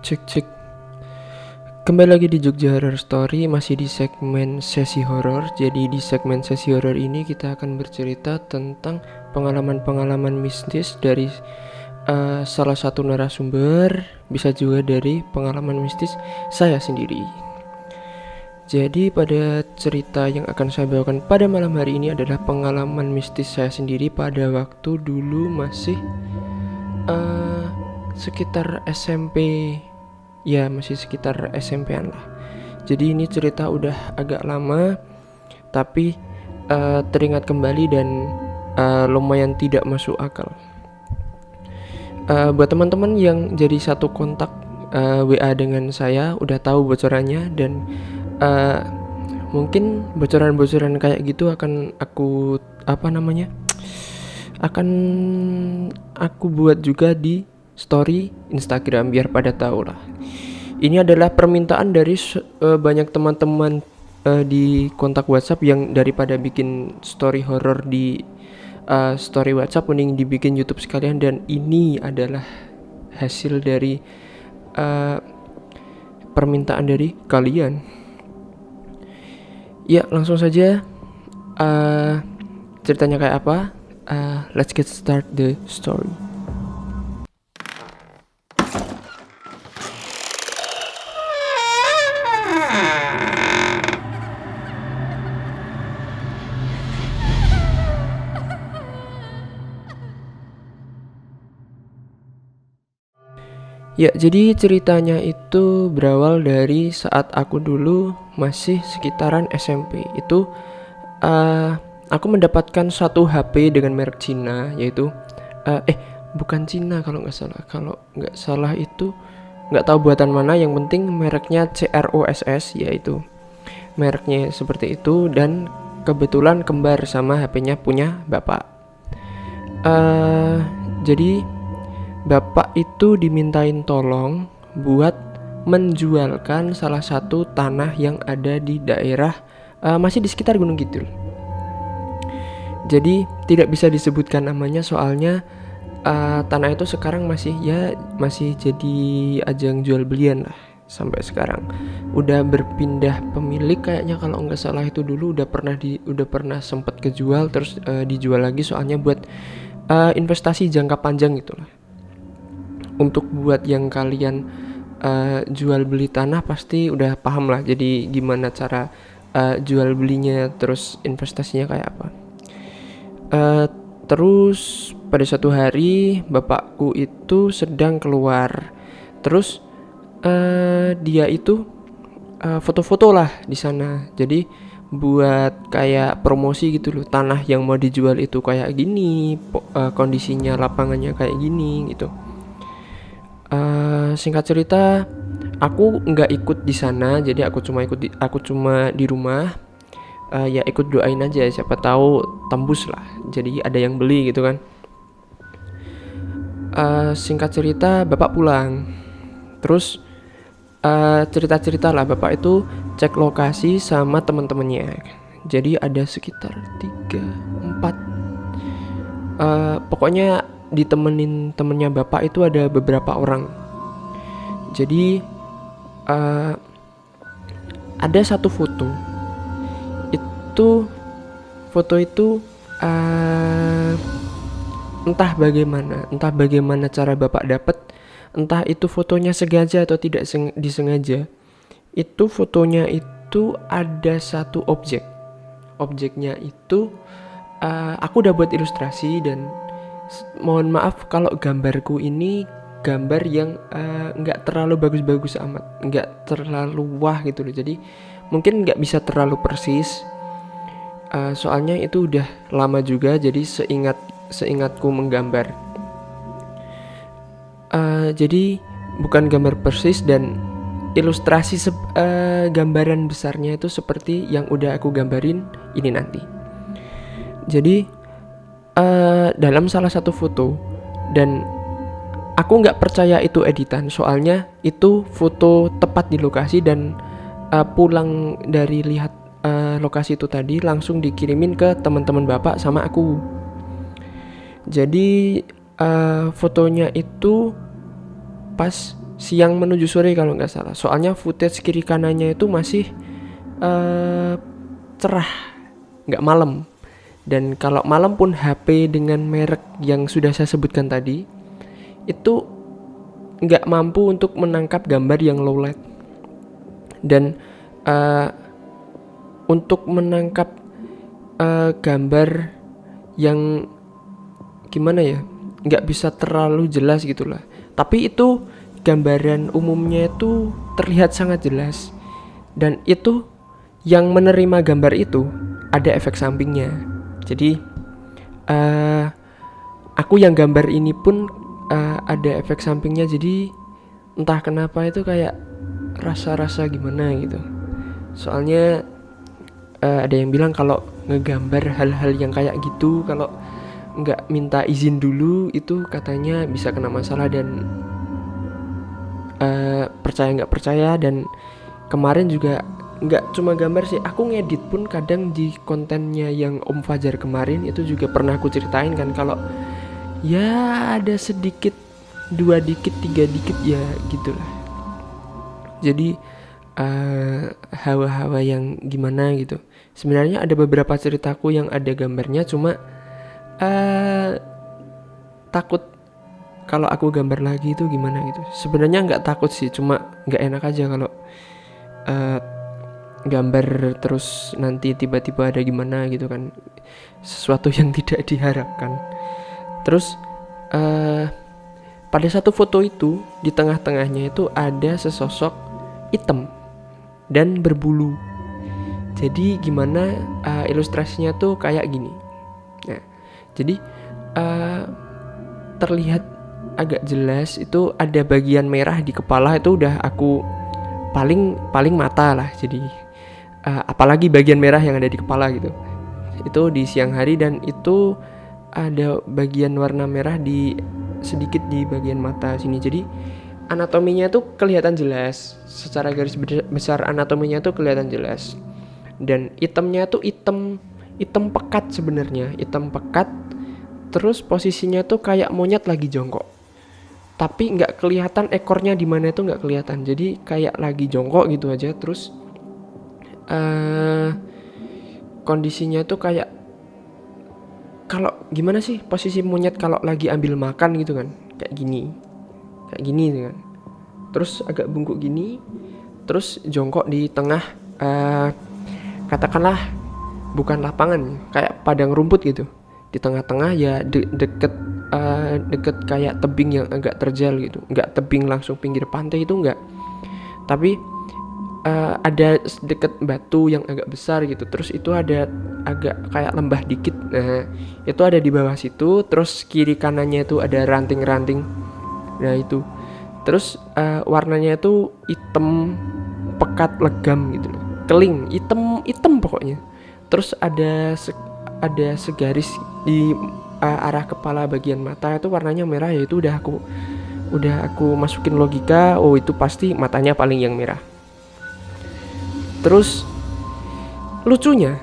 Cek cek. Kembali lagi di Jogja Horror Story, masih di segmen sesi horor. Jadi di segmen sesi horor ini kita akan bercerita tentang pengalaman-pengalaman mistis dari salah satu narasumber, bisa juga dari pengalaman mistis saya sendiri. Jadi pada cerita yang akan saya bawakan pada malam hari ini adalah pengalaman mistis saya sendiri pada waktu dulu masih sekitar SMP. Ya masih sekitar SMP-an lah. Jadi ini cerita udah agak lama, tapi teringat kembali dan lumayan tidak masuk akal. Buat teman-teman yang jadi satu kontak WA dengan saya udah tahu bocorannya, dan mungkin bocoran-bocoran kayak gitu akan aku akan aku buat juga di story Instagram biar pada tahu lah. Ini adalah permintaan dari banyak teman-teman di kontak WhatsApp yang daripada bikin story horror di story WhatsApp mending dibikin YouTube sekalian, dan ini adalah hasil dari permintaan dari kalian. Ya, langsung saja ceritanya kayak apa. Let's get start the story. Ya, jadi ceritanya itu berawal dari saat aku dulu masih sekitaran SMP. Itu aku mendapatkan satu HP dengan merek Cina, yaitu bukan Cina kalau nggak salah. Kalau nggak salah itu nggak tahu buatan mana, yang penting mereknya CROSS, yaitu mereknya seperti itu, dan kebetulan kembar sama HP-nya punya bapak. Jadi bapak itu dimintain tolong buat menjualkan salah satu tanah yang ada di daerah masih di sekitar Gunung Kidul. Jadi tidak bisa disebutkan namanya, soalnya tanah itu sekarang masih jadi ajang jual belian lah sampai sekarang. Udah berpindah pemilik kayaknya, kalau nggak salah itu dulu udah pernah sempat kejual, terus dijual lagi soalnya buat investasi jangka panjang itulah. Untuk buat yang kalian jual beli tanah pasti udah paham lah, jadi gimana cara jual belinya, terus investasinya kayak apa. Terus pada suatu hari bapakku itu sedang keluar, terus dia itu foto-foto lah di sana. Jadi buat kayak promosi gitu loh, tanah yang mau dijual itu kayak gini, kondisinya lapangannya kayak gini gitu. Singkat cerita, aku nggak ikut di sana, jadi aku cuma di rumah. Ya ikut doain aja, siapa tahu tembus lah, jadi ada yang beli gitu kan. Singkat cerita, bapak pulang, terus cerita-cerita lah, bapak itu cek lokasi sama teman-temannya. Jadi ada sekitar 3-4, pokoknya ditemenin temennya bapak itu ada beberapa orang. Jadi ada satu foto. Foto itu entah bagaimana cara bapak dapat, entah itu fotonya sengaja atau tidak disengaja. Itu fotonya itu ada satu objeknya itu aku udah buat ilustrasi, dan mohon maaf kalau gambarku ini gambar yang nggak terlalu bagus-bagus amat, nggak terlalu wah gitu loh. Jadi mungkin nggak bisa terlalu persis, soalnya itu udah lama juga, jadi seingatku menggambar. Jadi bukan gambar persis, dan ilustrasi gambaran besarnya itu seperti yang udah aku gambarin ini nanti. Jadi dalam salah satu foto, dan aku nggak percaya itu editan, soalnya itu foto tepat di lokasi, dan pulang dari lihat lokasi itu tadi langsung dikirimin ke teman-teman bapak sama aku. Jadi fotonya itu pas siang menuju sore kalau nggak salah. Soalnya footage kiri kanannya itu masih cerah, nggak malam. Dan kalau malam pun HP dengan merek yang sudah saya sebutkan tadi itu nggak mampu untuk menangkap gambar yang low light. Dan untuk menangkap gambar yang gimana ya, nggak bisa terlalu jelas gitulah. Tapi itu gambaran umumnya itu terlihat sangat jelas. Dan itu yang menerima gambar itu ada efek sampingnya. Jadi aku yang gambar ini pun ada efek sampingnya. Jadi entah kenapa itu kayak rasa-rasa gimana gitu. Soalnya ada yang bilang kalau ngegambar hal-hal yang kayak gitu, kalau nggak minta izin dulu itu katanya bisa kena masalah. Dan percaya nggak percaya. Dan kemarin juga nggak cuma gambar sih, aku ngedit pun kadang di kontennya yang Om Fajar kemarin itu juga pernah aku ceritain kan, kalau ya ada sedikit, 2 dikit, 3 dikit ya gitulah. Jadi hawa-hawa yang gimana gitu. Sebenarnya ada beberapa ceritaku yang ada gambarnya, cuma takut kalau aku gambar lagi itu gimana gitu. Sebenarnya nggak takut sih, cuma nggak enak aja kalau gambar terus nanti tiba-tiba ada gimana gitu kan, sesuatu yang tidak diharapkan. Terus pada satu foto itu di tengah-tengahnya itu ada sesosok hitam dan berbulu. Jadi gimana ilustrasinya tuh kayak gini. Nah, jadi terlihat agak jelas itu ada bagian merah di kepala. Itu udah aku paling mata lah. Jadi apalagi bagian merah yang ada di kepala gitu. Itu di siang hari, dan itu ada bagian warna merah di sedikit di bagian mata sini. Jadi anatominya tuh kelihatan jelas. Secara garis besar anatominya tuh kelihatan jelas. Dan hitamnya tuh hitam pekat sebenarnya, hitam pekat. Terus posisinya tuh kayak monyet lagi jongkok. Tapi nggak kelihatan ekornya di mana, itu nggak kelihatan. Jadi kayak lagi jongkok gitu aja. Terus kondisinya tuh kayak, kalau gimana sih posisi monyet kalau lagi ambil makan gitu kan, kayak gini gitu kan. Terus agak bungkuk gini, terus jongkok di tengah katakanlah bukan lapangan, kayak padang rumput gitu. Di tengah-tengah ya deket kayak tebing yang agak terjal gitu. Nggak tebing langsung pinggir pantai, itu nggak, tapi ada deket batu yang agak besar gitu. Terus itu ada agak kayak lembah dikit. Nah, itu ada di bawah situ. Terus kiri kanannya itu ada ranting-ranting. Nah itu. Terus warnanya itu hitam pekat legam gitu loh. Keling, hitam pokoknya. Terus ada segaris di arah kepala bagian mata itu warnanya merah. Ya itu udah aku masukin logika, oh itu pasti matanya paling yang merah. Terus lucunya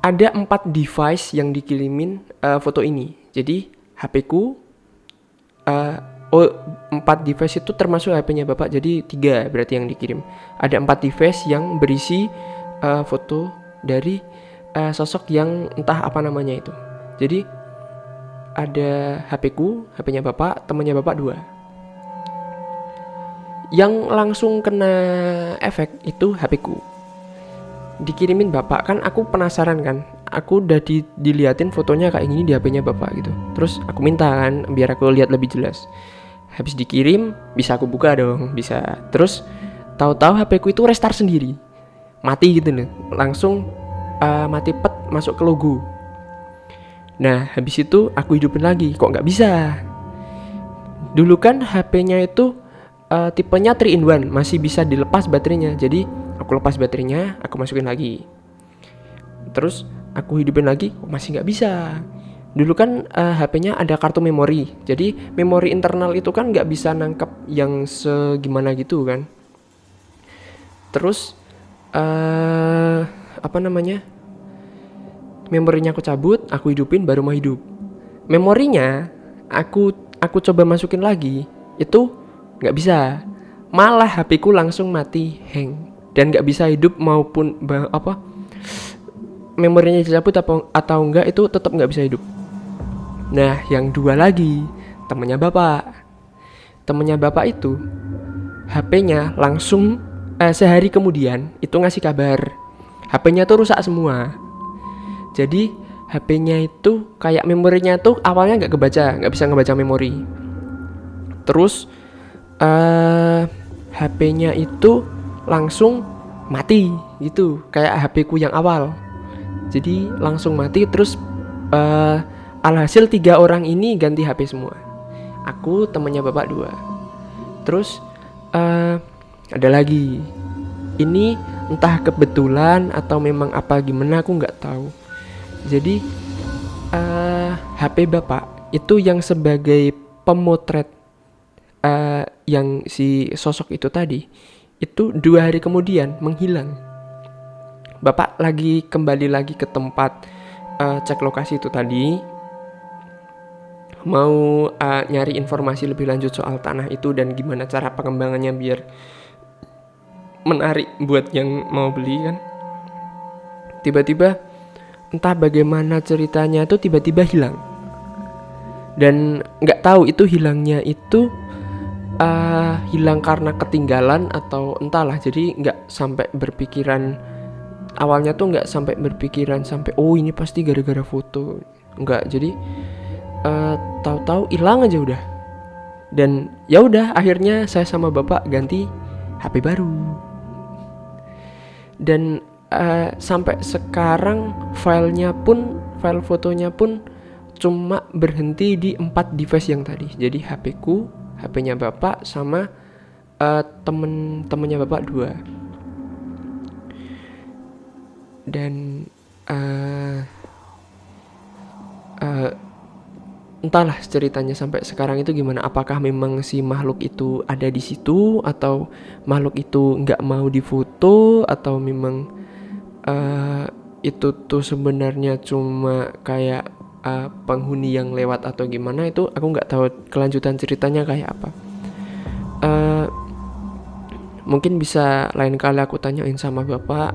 ada 4 device yang dikirimin foto ini. Jadi HP-ku 4 device itu termasuk HP-nya Bapak. Jadi 3 berarti yang dikirim. Ada 4 device yang berisi foto dari sosok yang entah apa namanya itu. Jadi ada HP-ku, HP-nya Bapak, temannya Bapak 2. Yang langsung kena efek itu HP-ku. Dikirimin Bapak, kan aku penasaran kan. Aku udah diliatin fotonya kayak gini di HP-nya Bapak gitu. Terus aku minta kan biar aku lihat lebih jelas. Habis dikirim, bisa aku buka dong, bisa. Terus tahu-tahu HP-ku itu restart sendiri. Mati gitu loh. Langsung mati pet, masuk ke logo. Nah, habis itu aku hidupin lagi. Kok nggak bisa? Dulu kan HP-nya itu tipenya 3-in-1, masih bisa dilepas baterainya. Jadi aku lepas baterainya, aku masukin lagi. Terus aku hidupin lagi, masih nggak bisa. Dulu kan HP-nya ada kartu memori. Jadi memori internal itu kan nggak bisa nangkep yang segimana gitu kan. Terus memorinya aku cabut, aku hidupin, baru mau hidup. Memorinya aku coba masukin lagi, itu nggak bisa. Malah HP ku langsung mati hang dan nggak bisa hidup, maupun memorinya dicabut atau enggak itu tetap nggak bisa hidup. Nah yang dua lagi temennya bapak itu HP-nya langsung sehari kemudian itu ngasih kabar HP-nya tuh rusak semua. Jadi HP-nya itu kayak memorinya tuh awalnya nggak bisa ngebaca memori. Terus HP-nya itu langsung mati gitu, kayak HP ku yang awal. Jadi langsung mati. Terus alhasil 3 orang ini ganti HP semua. Aku, temannya bapak 2. Terus ada lagi. Ini entah kebetulan atau memang apa gimana aku nggak tahu. Jadi HP bapak itu yang sebagai pemotret yang si sosok itu tadi, itu 2 hari kemudian menghilang. Bapak kembali lagi ke tempat cek lokasi itu tadi, mau nyari informasi lebih lanjut soal tanah itu dan gimana cara pengembangannya biar menarik buat yang mau beli kan. Tiba-tiba entah bagaimana ceritanya itu tiba-tiba hilang. Dan nggak tahu itu hilangnya itu hilang karena ketinggalan atau entahlah. Jadi nggak sampai berpikiran, awalnya tuh nggak sampai berpikiran sampai oh ini pasti gara-gara foto, nggak. Jadi tahu-tahu hilang aja udah. Dan ya udah akhirnya saya sama bapak ganti HP baru. Dan sampai sekarang file fotonya pun cuma berhenti di 4 device yang tadi. Jadi HP ku, HP-nya bapak, sama temennya bapak 2. Dan entahlah ceritanya sampai sekarang itu gimana. Apakah memang si makhluk itu ada di situ, atau makhluk itu nggak mau difoto, atau memang itu tuh sebenarnya cuma kayak penghuni yang lewat atau gimana, itu aku nggak tahu kelanjutan ceritanya kayak apa. Mungkin bisa lain kali aku tanyain sama bapak,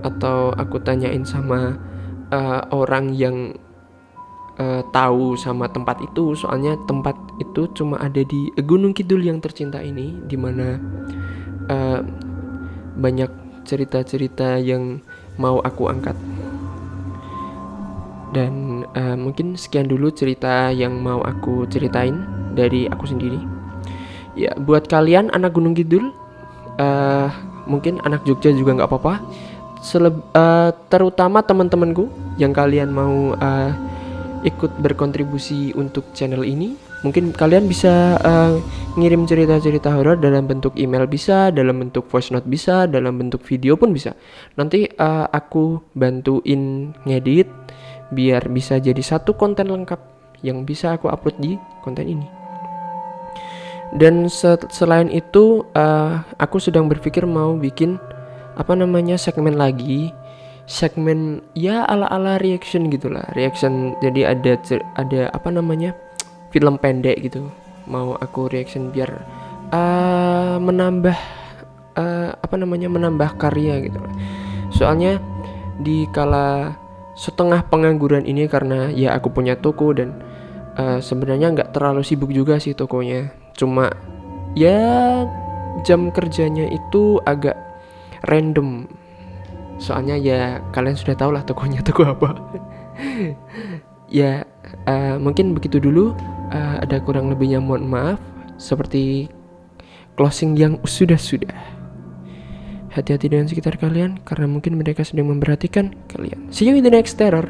atau aku tanyain sama orang yang tahu sama tempat itu. Soalnya tempat itu cuma ada di Gunung Kidul yang tercinta ini, dimana banyak cerita-cerita yang mau aku angkat. Dan mungkin sekian dulu cerita yang mau aku ceritain dari aku sendiri. Ya buat kalian anak Gunung Kidul, mungkin anak Jogja juga nggak apa-apa. Terutama teman-temanku yang kalian mau ikut berkontribusi untuk channel ini, mungkin kalian bisa ngirim cerita-cerita horor dalam bentuk email bisa, dalam bentuk voice note bisa, dalam bentuk video pun bisa. Nanti aku bantuin ngedit biar bisa jadi satu konten lengkap yang bisa aku upload di konten ini. Dan selain itu aku sedang berpikir mau bikin segmen lagi, segmen ya ala-ala reaction gitulah, reaction. Jadi ada film pendek gitu, mau aku reaction biar menambah menambah karya gitu. Soalnya di kala setengah pengangguran ini, karena ya aku punya toko dan sebenarnya nggak terlalu sibuk juga sih tokonya, cuma ya jam kerjanya itu agak random. Soalnya ya kalian sudah tahu lah tokonya toko apa. Ya mungkin begitu dulu. Ada kurang lebihnya mohon maaf. Seperti closing yang sudah. Hati-hati dengan sekitar kalian, karena mungkin mereka sedang memperhatikan kalian. See you in the next terror.